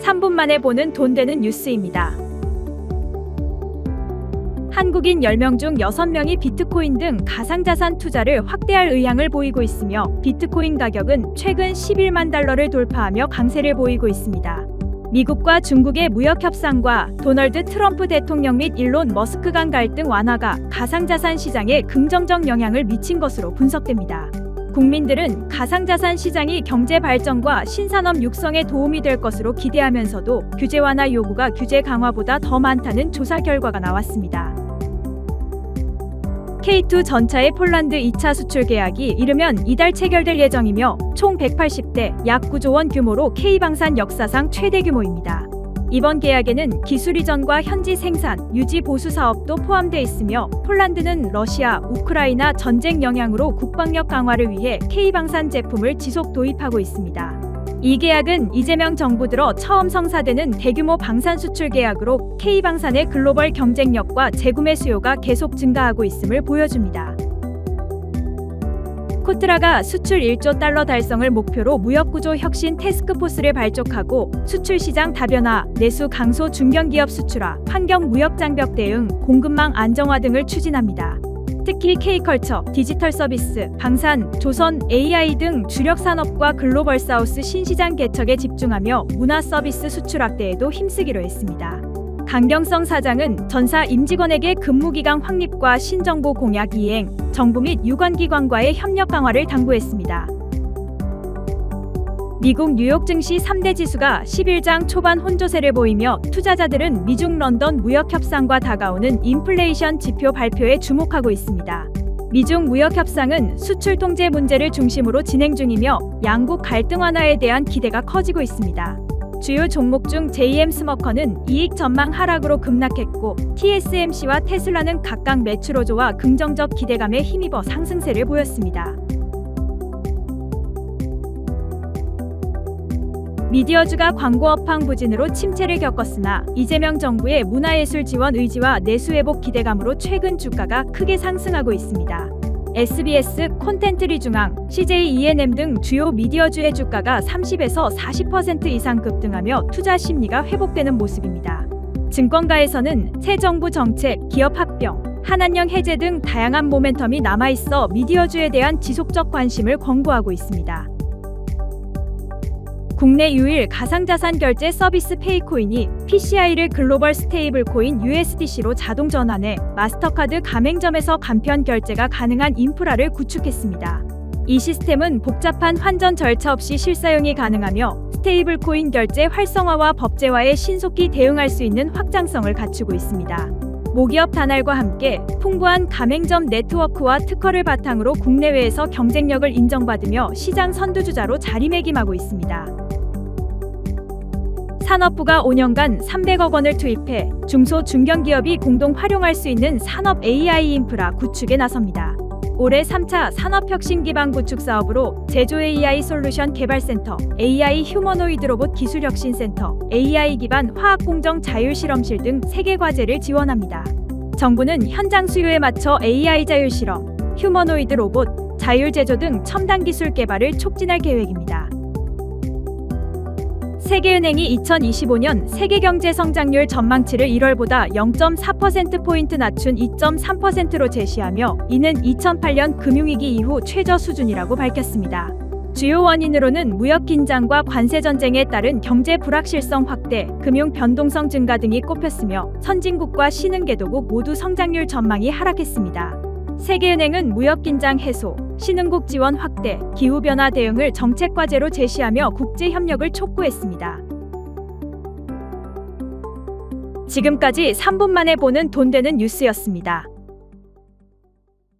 3분 만에 보는 돈 되는 뉴스입니다. 한국인 10명 중 6명이 비트코인 등 가상자산 투자를 확대할 의향을 보이고 있으며 비트코인 가격은 최근 11만 달러를 돌파하며 강세를 보이고 있습니다. 미국과 중국의 무역 협상과 도널드 트럼프 대통령 및 일론 머스크 간 갈등 완화가 가상자산 시장에 긍정적 영향을 미친 것으로 분석됩니다. 국민들은 가상자산 시장이 경제 발전과 신산업 육성에 도움이 될 것으로 기대하면서도 규제 완화 요구가 규제 강화보다 더 많다는 조사 결과가 나왔습니다. K2 전차의 폴란드 2차 수출 계약이 이르면 이달 체결될 예정이며 총 180대 약 9조 원 규모로 K방산 역사상 최대 규모입니다. 이번 계약에는 기술 이전과 현지 생산, 유지 보수 사업도 포함되어 있으며 폴란드는 러시아, 우크라이나 전쟁 영향으로 국방력 강화를 위해 K방산 제품을 지속 도입하고 있습니다. 이 계약은 이재명 정부 들어 처음 성사되는 대규모 방산 수출 계약으로 K방산의 글로벌 경쟁력과 재구매 수요가 계속 증가하고 있음을 보여줍니다. 코트라가 수출 1조 달러 달성을 목표로 무역구조 혁신 태스크포스를 발족하고 수출 시장 다변화, 내수 강소 중견기업 수출화, 환경 무역 장벽 대응, 공급망 안정화 등을 추진합니다. 특히 K컬처, 디지털 서비스, 방산, 조선, AI 등 주력 산업과 글로벌 사우스 신시장 개척에 집중하며 문화 서비스 수출 확대에도 힘쓰기로 했습니다. 강경성 사장은 전사 임직원에게 근무기간 확립과 신정보 공약 이행, 정부 및 유관기관과의 협력 강화를 당부했습니다. 미국 뉴욕 증시 3대 지수가 11장 초반 혼조세를 보이며 투자자들은 미중 런던 무역 협상과 다가오는 인플레이션 지표 발표에 주목하고 있습니다. 미중 무역 협상은 수출 통제 문제를 중심으로 진행 중이며 양국 갈등 완화에 대한 기대가 커지고 있습니다. 주요 종목 중 JM 스머커는 이익 전망 하락으로 급락했고 TSMC와 테슬라는 각각 매출 호조와 긍정적 기대감에 힘입어 상승세를 보였습니다. 미디어주가 광고 업황 부진으로 침체를 겪었으나 이재명 정부의 문화예술 지원 의지와 내수 회복 기대감으로 최근 주가가 크게 상승하고 있습니다. SBS, 콘텐츠리 중앙, CJ E&M 등 주요 미디어주의 주가가 30에서 40% 이상 급등하며 투자 심리가 회복되는 모습입니다. 증권가에서는 새 정부 정책, 기업 합병, 한한령 해제 등 다양한 모멘텀이 남아있어 미디어주에 대한 지속적 관심을 권고하고 있습니다. 국내 유일 가상자산 결제 서비스 페이코인이 PCI를 글로벌 스테이블 코인 USDC로 자동 전환해 마스터카드 가맹점에서 간편 결제가 가능한 인프라를 구축했습니다. 이 시스템은 복잡한 환전 절차 없이 실사용이 가능하며 스테이블 코인 결제 활성화와 법제화에 신속히 대응할 수 있는 확장성을 갖추고 있습니다. 모기업 단알과 함께 풍부한 가맹점 네트워크와 특허를 바탕으로 국내외에서 경쟁력을 인정받으며 시장 선두주자로 자리매김하고 있습니다. 산업부가 5년간 300억 원을 투입해 중소 중견기업이 공동 활용할 수 있는 산업 AI 인프라 구축에 나섭니다. 올해 3차 산업혁신 기반 구축 사업으로 제조 AI 솔루션 개발센터, AI 휴머노이드 로봇 기술혁신센터, AI 기반 화학공정 자율실험실 등 3개 과제를 지원합니다. 정부는 현장 수요에 맞춰 AI 자율실험, 휴머노이드 로봇, 자율제조 등 첨단 기술 개발을 촉진할 계획입니다. 세계은행이 2025년 세계경제 성장률 전망치를 1월보다 0.4%포인트 낮춘 2.3%로 제시하며 이는 2008년 금융위기 이후 최저 수준이라고 밝혔습니다. 주요 원인으로는 무역 긴장과 관세 전쟁에 따른 경제 불확실성 확대, 금융 변동성 증가 등이 꼽혔으며 선진국과 신흥개도국 모두 성장률 전망이 하락했습니다. 세계은행은 무역 긴장 해소, 신흥국 지원 확대, 기후변화 대응을 정책 과제로 제시하며 국제 협력을 촉구했습니다. 지금까지 3분 만에 보는 돈 되는 뉴스였습니다.